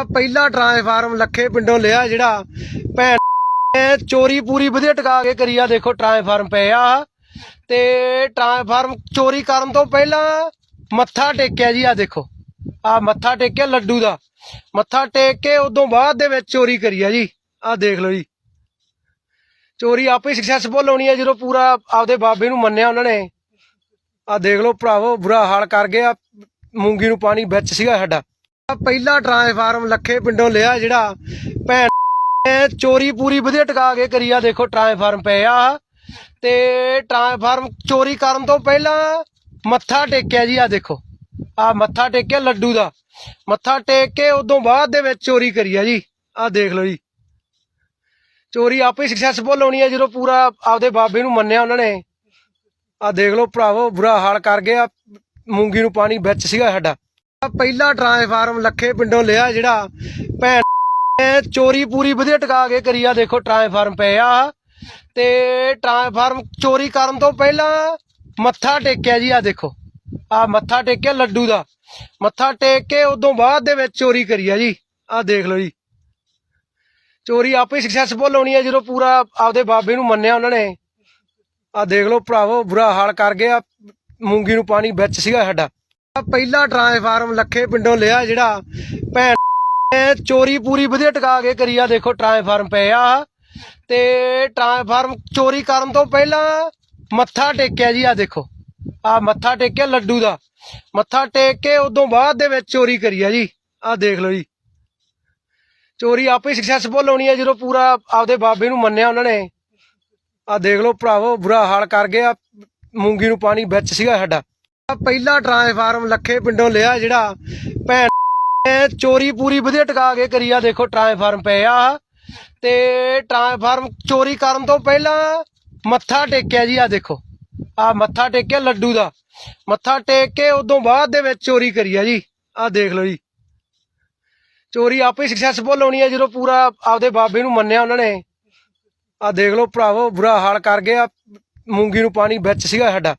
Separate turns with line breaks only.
ਪਹਿਲਾ ਟ੍ਰਾਂਸਫਾਰਮ ਲੱਖੇ ਪਿੰਡੋਂ ਲਿਆ ਜਿਹੜਾ ਭੈਣ ਨੇ ਚੋਰੀ ਪੂਰੀ ਵਧੀਆ ਟਿਕਾ ਕੇ ਕਰੀ ਆ। ਦੇਖੋ ਟ੍ਰਾਂਸਫਾਰਮ ਪਏ ਆ ਤੇ ਟ੍ਰਾਂਸਫਾਰਮ ਚੋਰੀ ਕਰਨ ਤੋਂ ਪਹਿਲਾਂ ਮੱਥਾ ਟੇਕਿਆ ਜੀ। ਆ ਦੇਖੋ ਆ ਮੱਥਾ ਟੇਕਿਆ ਲੱਡੂ ਦਾ ਮੱਥਾ ਟੇਕ ਕੇ ਉਦੋਂ ਬਾਅਦ ਦੇ ਵਿੱਚ ਚੋਰੀ ਕਰੀ ਆ ਜੀ। ਆ ਦੇਖ ਲਓ ਜੀ, ਚੋਰੀ ਆਪੇ ਸਕਸੈਸਫੁਲ ਹੋਣੀ ਹੈ ਜਦੋਂ ਪੂਰਾ ਆਪਦੇ ਬਾਬੇ ਨੂੰ ਮੰਨਿਆ ਉਹਨਾਂ ਨੇ। ਆ ਦੇਖ ਲਓ ਭਰਾਵੋ, ਬੁਰਾ ਹਾਲ ਕਰ ਗਿਆ। ਮੂੰਗੀ ਨੂੰ ਪਾਣੀ ਵਿੱਚ ਸੀਗਾ ਸਾਡਾ। ਪਹਿਲਾ ਟ੍ਰਾਂਸਫਾਰਮ ਲੱਖੇ ਪਿੰਡੋਂ ਲਿਆ ਜਿਹੜਾ ਭੈਣ ਨੇ ਚੋਰੀ ਪੂਰੀ ਵਧੀਆ ਟਿਕਾ ਕੇ ਕਰੀ ਆ। ਦੇਖੋ ਟ੍ਰਾਂਸਫਾਰਮ ਪਏ ਆ ਤੇ ਟ੍ਰਾਂਸਫਾਰਮ ਚੋਰੀ ਕਰਨ ਤੋਂ ਪਹਿਲਾਂ ਮੱਥਾ ਟੇਕਿਆ ਜੀ। ਆ ਦੇਖੋ ਆ ਮੱਥਾ ਟੇਕਿਆ ਲੱਡੂ ਦਾ ਮੱਥਾ ਟੇਕ ਕੇ ਉਦੋਂ ਬਾਅਦ ਦੇ ਵਿੱਚ ਚੋਰੀ ਕਰੀ ਆ ਜੀ। ਆ ਦੇਖ ਲਓ ਜੀ, ਚੋਰੀ ਆਪੇ ਸਕਸੈਸਫੁਲ ਹੋਣੀ ਹੈ ਜਦੋਂ ਪੂਰਾ ਆਪਦੇ ਬਾਬੇ ਨੂੰ ਮੰਨਿਆ ਉਹਨਾਂ ਨੇ। ਆ ਦੇਖ ਲਓ ਭਰਾਵੋ, ਬੁਰਾ ਹਾਲ ਕਰ ਗਿਆ। ਮੂੰਗੀ ਨੂੰ ਪਾਣੀ ਵਿੱਚ ਸੀਗਾ ਸਾਡਾ। ਪਹਿਲਾ ਟ੍ਰਾਂਸਫਾਰਮ ਲੱਖੇ ਪਿੰਡੋਂ ਲਿਆ ਜਿਹੜਾ ਭੈਣ ਨੇ ਚੋਰੀ ਪੂਰੀ ਵਧੀਆ ਟਿਕਾ ਕੇ ਕਰੀ ਆ। ਦੇਖੋ ਟ੍ਰਾਂਸਫਾਰਮ ਪਏ ਆ ਤੇ ਟ੍ਰਾਂਸਫਾਰਮ ਚੋਰੀ ਕਰਨ ਤੋਂ ਪਹਿਲਾਂ ਮੱਥਾ ਟੇਕਿਆ ਜੀ। ਆ ਦੇਖੋ ਆ ਮੱਥਾ ਟੇਕਿਆ ਲੱਡੂ ਦਾ ਮੱਥਾ ਟੇਕ ਕੇ ਉਦੋਂ ਬਾਅਦ ਦੇ ਵਿੱਚ ਚੋਰੀ ਕਰੀ ਆ ਜੀ। ਆ ਦੇਖ ਲਓ ਜੀ, ਚੋਰੀ ਆਪੇ ਸਕਸੈਸਫੁਲ ਹੋਣੀ ਹੈ ਜਦੋਂ ਪੂਰਾ ਆਪਦੇ ਬਾਬੇ ਨੂੰ ਮੰਨਿਆ ਉਹਨਾਂ ਨੇ। ਆ ਦੇਖ ਲਓ ਭਰਾਵੋ, ਬੁਰਾ ਹਾਲ ਕਰ ਗਿਆ। ਮੂੰਗੀ ਨੂੰ ਪਾਣੀ ਵਿੱਚ ਸੀਗਾ ਸਾਡਾ। ਪਹਿਲਾ ਟ੍ਰਾਂਸਫਾਰਮ ਲੱਖੇ ਪਿੰਡੋਂ ਲਿਆ ਜਿਹੜਾ ਭੈਣ ਨੇ ਚੋਰੀ ਪੂਰੀ ਵਧੀਆ ਟਿਕਾ ਕੇ ਕਰੀ ਆ। ਦੇਖੋ ਟ੍ਰਾਂਸਫਾਰਮ ਪਏ ਆ ਤੇ ਟ੍ਰਾਂਸਫਾਰਮ ਚੋਰੀ ਕਰਨ ਤੋਂ ਪਹਿਲਾਂ ਮੱਥਾ ਟੇਕਿਆ ਜੀ। ਆ ਦੇਖੋ ਆ ਮੱਥਾ ਟੇਕਿਆ ਲੱਡੂ ਦਾ ਮੱਥਾ ਟੇਕ ਕੇ ਉਦੋਂ ਬਾਅਦ ਦੇ ਵਿੱਚ ਚੋਰੀ ਕਰੀ ਆ ਜੀ। ਆ ਦੇਖ ਲਓ ਜੀ, ਚੋਰੀ ਆਪੇ ਸਕਸੈਸਫੁਲ ਹੋਣੀ ਹੈ ਜਦੋਂ ਪੂਰਾ ਆਪਦੇ ਬਾਬੇ ਨੂੰ ਮੰਨਿਆ ਉਹਨਾਂ ਨੇ। ਆ ਦੇਖ ਲਓ ਭਰਾਵੋ, ਬੁਰਾ ਹਾਲ ਕਰ ਗਿਆ। ਮੂੰਗੀ ਨੂੰ ਪਾਣੀ ਵਿੱਚ ਸੀਗਾ ਸਾਡਾ। ਪਹਿਲਾ ਟ੍ਰਾਂਸਫਾਰਮ ਲੱਖੇ ਪਿੰਡੋਂ ਲਿਆ ਜਿਹੜਾ ਭੈਣ ਨੇ ਚੋਰੀ ਪੂਰੀ ਵਧੀਆ ਟਿਕਾ ਕੇ ਕਰੀ ਆ। ਦੇਖੋ ਟ੍ਰਾਂਸਫਾਰਮ ਪਏ ਆ ਤੇ ਟ੍ਰਾਂਸਫਾਰਮ ਚੋਰੀ ਕਰਨ ਤੋਂ ਪਹਿਲਾਂ ਮੱਥਾ ਟੇਕਿਆ ਜੀ। ਆ ਦੇਖੋ ਆ ਮੱਥਾ ਟੇਕਿਆ ਲੱਡੂ ਦਾ ਮੱਥਾ ਟੇਕ ਕੇ ਉਦੋਂ ਬਾਅਦ ਦੇ ਵਿੱਚ ਚੋਰੀ ਕਰੀ ਆ ਜੀ। ਆ ਦੇਖ ਲਓ ਜੀ, ਚੋਰੀ ਆਪੇ ਸਕਸੈਸਫੁਲ ਹੋਣੀ ਹੈ ਜਦੋਂ ਪੂਰਾ ਆਪਦੇ ਬਾਬੇ ਨੂੰ ਮੰਨਿਆ ਉਹਨਾਂ ਨੇ। ਆ ਦੇਖ ਲਓ ਭਰਾਵੋ, ਬੁਰਾ ਹਾਲ ਕਰ ਗਿਆ। ਮੂੰਗੀ ਨੂੰ ਪਾਣੀ ਵਿੱਚ ਸੀਗਾ ਸਾਡਾ।